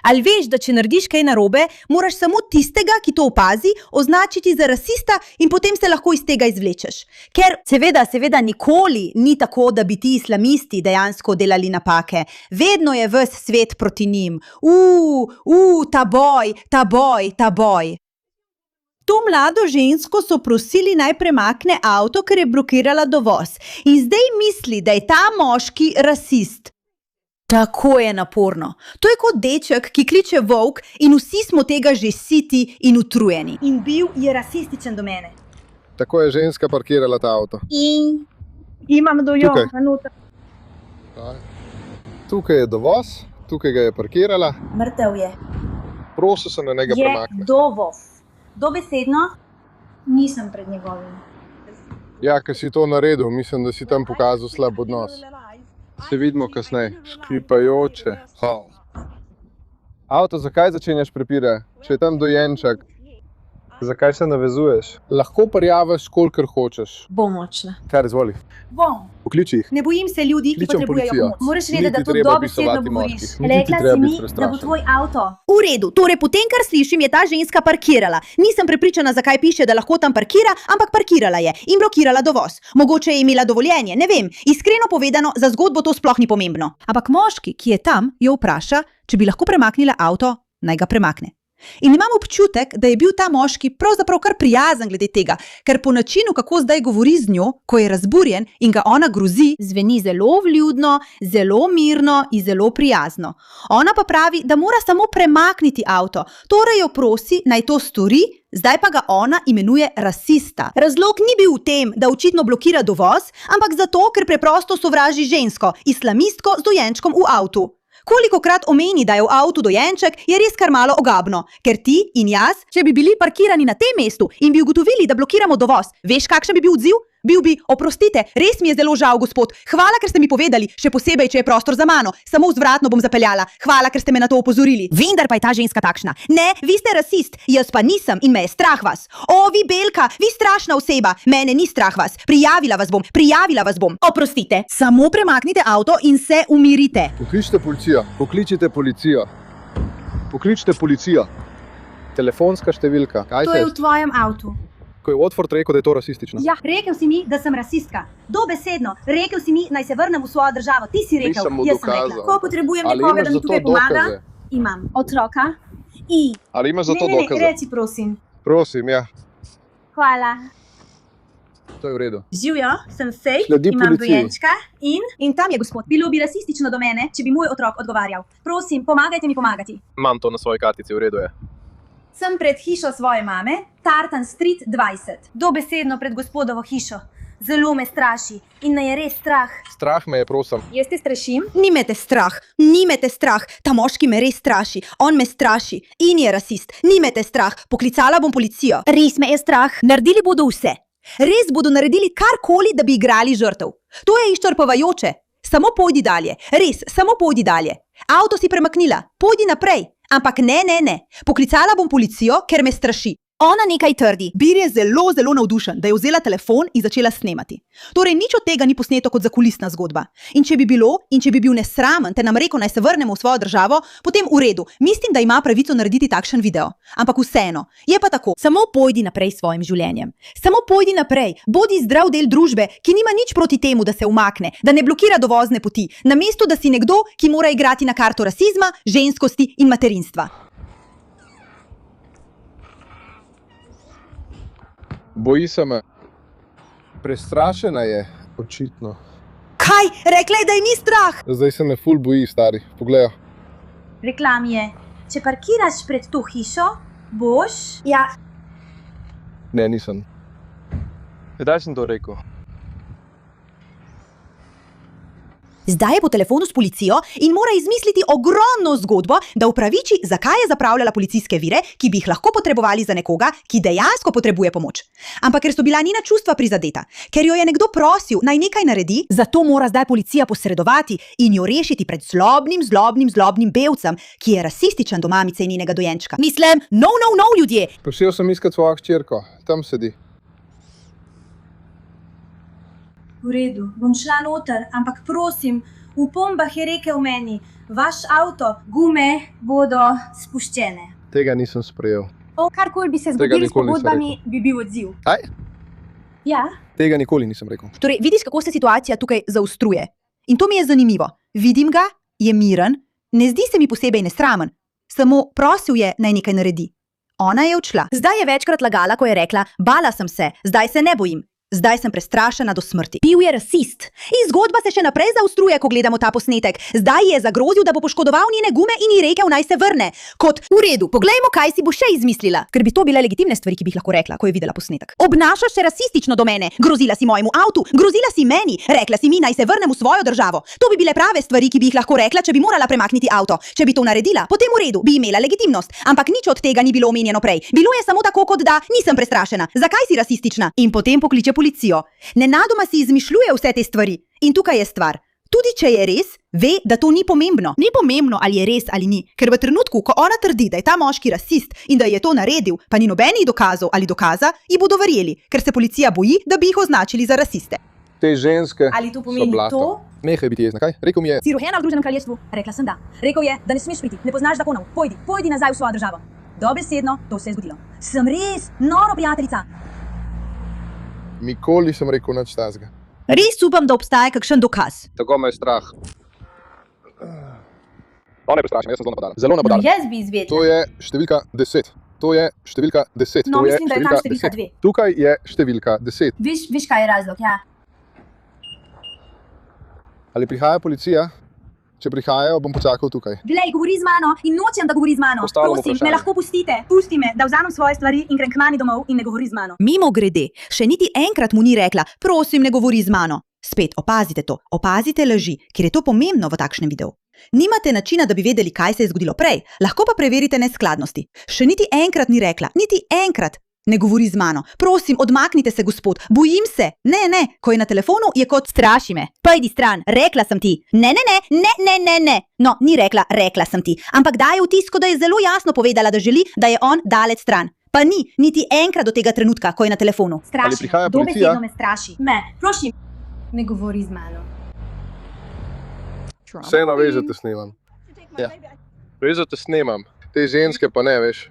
Ali veš, da če narediš kaj narobe, moraš samo tistega, ki to opazi, označiti za rasista in potem se lahko iz tega izvlečeš. Ker seveda nikoli ni tako, da bi ti islamisti dejansko delali napake. Vedno je ves svet proti njim. Ta boj. To mlado žensko so prosili naj premakne avto, ker je blokirala dovoz. In zdaj misli, da je ta moški rasist. Tako je naporno. To je kot deček, ki kliče volk in vsi smo tega že siti in utrujeni. In bil je rasističen do mene. Tako je ženska parkirala ta avto. In imam dojo. Tukaj je dovoz, tukaj ga je parkirala. Mrtev je. Prosil sem, da njega premakne. Je dovoz. Dobesedno nisem pred njegovim. Ja, ker si to naredil, mislim, da si tam pokazal slab odnos. Se vidimo kasneje. Škripajoče. Avto, zakaj začenjaš prepirati? Če je tam dojenček. Zakaj se navezuješ? Lahko prijavaš, kolikor hočeš. Bom močna. Kar izvoli. Bom. Pokliči jih. Ne bojim se ljudi, ki potrebujejo pomoč. Moraš vedeti, da to dobesedno govoriš. Rekla si mi, da bo tvoj avto. V redu, torej potem, kar slišim, je ta ženska parkirala. Nisem prepričana, zakaj piše, da lahko tam parkira, ampak parkirala je in blokirala dovoz. Mogoče je imela dovoljenje, ne vem. Iskreno povedano, za zgodbo to sploh ni pomembno. Ampak moški, ki je tam, jo vpraša, če bi lahko premaknila avto, naj ga premakne. In imam občutek, da je bil ta moški pravzaprav kar prijazen glede tega, ker po načinu, kako zdaj govori z njo, ko je razburjen in ga ona grozi, zveni zelo vljudno, zelo mirno in zelo prijazno. Ona pa pravi, da mora samo premakniti avto, torej jo prosi, naj to stori, zdaj pa ga ona imenuje rasista. Razlog ni bil v tem, da očitno blokira dovoz, ampak zato, ker preprosto sovraži žensko, islamistko z dojenčkom v avtu. Kolikokrat omeni, da je v avtu dojenček, je res kar malo ogabno, ker ti in jaz, če bi bili parkirani na tem mestu in bi ugotovili, da blokiramo dovoz, veš, kakšen bi bil odziv? Bil bi, oprostite, res mi je zelo žal, gospod, hvala, ker ste mi povedali, še posebej, če je prostor za mano, samo vzvratno bom zapeljala, hvala, ker ste me na to opozorili. Vendar pa je ta ženska takšna. Ne, vi ste rasist, jaz pa nisem in me je strah vas. O, vi belka, vi strašna oseba, mene ni strah vas, prijavila vas bom. Oprostite, samo premaknite avto in se umirite. Pokličite policijo. Telefonska številka. To je v tvojem avtu. Ko je Watford rekel, da je to rasistično. Ja, rekel si mi, da sem rasistka. Dobesedno, rekel si mi, naj se vrnem v svojo državo. Ti si rekel, jaz sem rekla. Ko potrebujem nekoga, da mi tukaj pomaga, imam otroka. Ali imaš za to dokaze? Ne, reci prosim. Prosim, ja. Hvala. To je v redu. Živjo, sem safe, imam dojenčka in tam je gospod. Bilo bi rasistično do mene, če bi moj otrok odgovarjal. Prosim, pomagajte mi pomagati. Imam to na svoji kartici, v redu je. Sem pred hišo svoje mame, Tartan Street 20. Dobesedno pred gospodovo hišo. Zelo me straši in me je res strah. Strah me je, prosim. Jaz te strašim? Ni me te strah. Ta moški me res straši. On me straši in je rasist. Ni me te strah. Poklicala bom policijo. Res me je strah. Naredili bodo vse. Res bodo naredili karkoli, da bi igrali žrtev. To je izčrpavajoče. Samo pojdi dalje. Res, samo pojdi dalje. Avto si premaknila. Pojdi naprej. Ampak ne. Poklicala bom policijo, ker me straši. Ona nekaj trdi. Bir je zelo navdušen, da je vzela telefon in začela snemati. Torej, nič od tega ni posneto kot zakulisna zgodba. In če bi bil nesramen, te nam rekel, naj se vrnemo v svojo državo, potem v redu. Mislim, da ima pravico narediti takšen video. Ampak vseeno, je pa tako. Samo pojdi naprej s svojim življenjem. Samo pojdi naprej. Bodi zdrav del družbe, ki nima nič proti temu, da se umakne, da ne blokira dovozne poti, namesto da si nekdo, ki mora igrati na karto rasizma, ženskosti in materinstva. Boji se me. Prestrašena je, očitno. Kaj? Rekla je, da ji ni strah! Zdaj se me ful boji, stari. Poglej. Rekla mi je, če parkiraš pred to hišo, boš... Ja. Ne, nisem. Kdaj sem to rekel? Zdaj je po telefonu s policijo in mora izmisliti ogromno zgodbo, da upraviči, zakaj je zapravljala policijske vire, ki bi jih lahko potrebovali za nekoga, ki dejansko potrebuje pomoč. Ampak ker so bila njena čustva prizadeta, ker jo je nekdo prosil, naj nekaj naredi, zato mora zdaj policija posredovati in jo rešiti pred zlobnim belcem, ki je rasističen do mamice in njenega dojenčka. Mislim, no, ljudje! Prišel sem iskat svojo hčerko, tam sedi. V redu, bom šla noter, ampak prosim, V pombah je rekel meni, vaš avto, gume bodo spuščene. Tega nisem sprejel. Karkoli bi se Tega zgodilo s nikoli nisem pogodbami, bi bil odziv. Kaj? Ja. Tega nikoli nisem rekel. Torej, vidiš, kako se situacija tukaj zaostruje. In to mi je zanimivo. Vidim ga, je miren, ne zdi se mi posebej nesramen. Samo prosil je, naj nekaj naredi. Ona je odšla. Zdaj je večkrat lagala, ko je rekla, bala sem se, zdaj se ne bojim. Zdaj sem prestrašena do smrti. Bil je rasist. In zgodba se še naprej zaostruje, ko gledamo ta posnetek. Zdaj je zagrozil, da bo poškodoval njene gume in ji rekel, naj se vrne. Kot, v redu, poglejmo, kaj si bo še izmislila. Ker bi to bile legitimne stvari, ki bi jih lahko rekla, ko je videla posnetek. Obnašaš se rasistično do mene. Grozila si mojemu avtu, grozila si meni. Rekla si mi, naj se vrnem v svojo državo. To bi bile prave stvari, ki bi jih lahko rekla, če bi morala premakniti avto. Če bi to naredila, potem v redu, bi imela legitimnost. Ampak nič od tega ni bilo omenjeno prej. Bilo je samo tako, kot da nisem prestrašena. Zakaj si rasistična? In potem pokliče policijo. Nenadoma si izmišljuje vse te stvari. In tukaj je stvar. Tudi če je res, ve, da to ni pomembno. Ni pomembno, ali je res ali ni. Ker v trenutku, ko ona trdi, da je ta moški rasist in da je to naredil, pa ni nobenih dokazov ali dokaza, ji bodo verjeli, ker se policija boji, da bi jih označili za rasiste. Te ženske Ali to pomeni so blato. to? Nehaj biti jezna, kaj? Rekel mi je, Si rojena v Združenem kraljestvu? Rekla sem da. Rekel je, da ne smeš priti, ne poznaš zakonov. Pojdi nazaj v svojo državo. Dobesedno, to se je zgodilo. Sem res noro prijateljica. nikoli sem rekel nič tazga. Res upam, da obstaja kakšen dokaz. Tako me je strah. Ona je prestrašena, jaz sem zelo napadala. Zelo napadala. Jaz bi izvedela. To je številka 10. To je številka 10. No, To je mislim, da je tam številka 10. 2. Tukaj je številka 10. Viš, kaj je razlog, ja. Ali prihaja policija? Če prihajajo, bom počakal tukaj. Glej, govori z mano in nočem, da govori z mano. Postavljamo Prosim, vprašanje. me lahko pustite. Pusti me, da vzamem svoje stvari in grem k mami domov in ne govori z mano. Mimo grede, še niti enkrat mu ni rekla, prosim, ne govori z mano. Spet, opazite to, opazite laži, ker je to pomembno v takšnem videu. Nimate načina, da bi vedeli, kaj se je zgodilo prej, lahko pa preverite neskladnosti. Še niti enkrat ni rekla, niti enkrat. Ne govori z mano. Prosim, odmaknite se, gospod. Bojim se. Ne. Ko je na telefonu, je kot straši me. Pojdi stran, rekla sem ti. Ne. No, ni rekla, rekla sem ti. Ampak daje vtis, kot da je zelo jasno povedala, da želi, da je on daleč stran. Pa ni, niti enkrat do tega trenutka, ko je na telefonu. Ali prihaja policija? Dobesedno me straši. Me, prosim. Ne govori z mano. Vseeno veš, da te snemam. Ja. Veš, da te snemam. Te ženske pa ne, veš.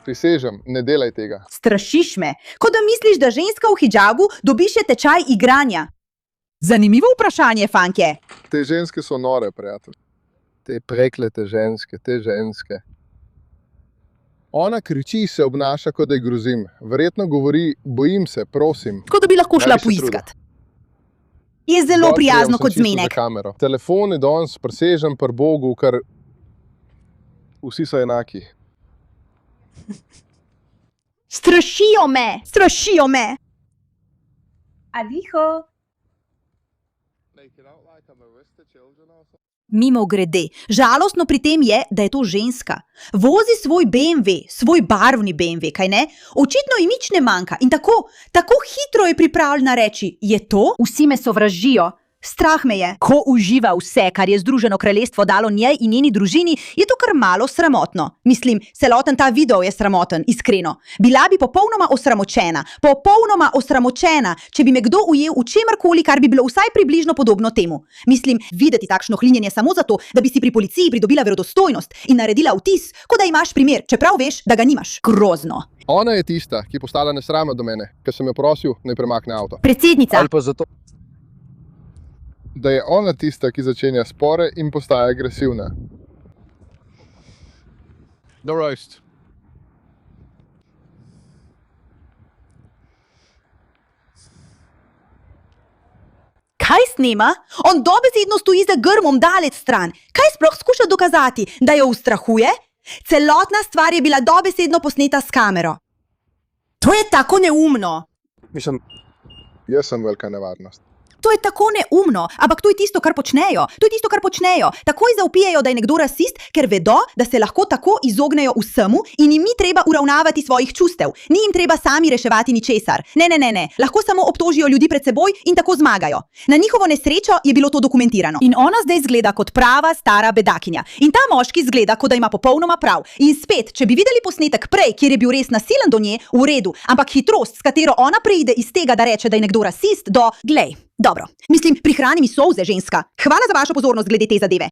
Prisežem, ne delaj tega. Strašiš me, kot da misliš, da ženska v hidžabu dobi še tečaj igranja. Zanimivo vprašanje, fantje. Te ženske so nore, prijatelj. Te preklete ženske, te ženske. Ona kriči, se obnaša, kot da ji grozim. Verjetno govori, bojim se, prosim. Kot da bi lahko šla Naj bi se poiskat. Je zelo Dol prijazno prijem, sem kot čisto zmenek. za kamero. Telefon je danes presežen pri Bogu, ker vsi so enaki. Strašijo me. Aliho. Mimo grede, žalostno pri tem je, da je to ženska. Vozi svoj BMW, svoj barvni BMW, kaj ne? Očitno ji nič ne manjka in tako hitro je pripravljena reči, je to? Vsi me sovražijo. Strah me je. Ko uživa vse, kar je Združeno kraljestvo dalo njej in njeni družini, je to kar malo sramotno. Mislim, celoten ta video je sramoten, iskreno. Bila bi popolnoma osramočena, če bi me kdo ujel v čemarkoli, kar bi bilo vsaj približno podobno temu. Mislim, videti takšno hlinjenje samo zato, da bi si pri policiji pridobila verodostojnost in naredila vtis, kot da imaš primer, čeprav veš, da ga nimaš. Grozno. Ona je tista, ki je postala nesramna do mene, ker sem jo prosil, naj premakne avto. Predsednica. Ali pa zato, da je ona tista, ki začenja spore in postaja agresivna. The roast. Kaj snema? On dobesedno stoji za grmom daleč stran. Kaj sploh skuša dokazati, da jo ustrahuje? Celotna stvar je bila dobesedno posneta s kamero. To je tako neumno. Mislim, jaz sem velika nevarnost. To je tako neumno, ampak to je tisto, kar počnejo. Takoj zaupijejo, da je nekdo rasist, ker vedo, da se lahko tako izognejo vsemu in jim ni treba uravnavati svojih čustev. Ni jim treba sami reševati ničesar. Ne. Lahko samo obtožijo ljudi pred seboj in tako zmagajo. Na njihovo nesrečo je bilo to dokumentirano. In ona zdaj zgleda kot prava stara bedakinja. In ta moški zgleda, kot da ima popolnoma prav. In spet, če bi videli posnetek prej, kjer je bil res nasilen do nje, v redu. Ampak hitrost, s katero ona preide iz tega, da reče, da je nekdo rasist, do, glej. Dobro, mislim, prihrani mi solze, ženska. Hvala za vašo pozornost glede te zadeve.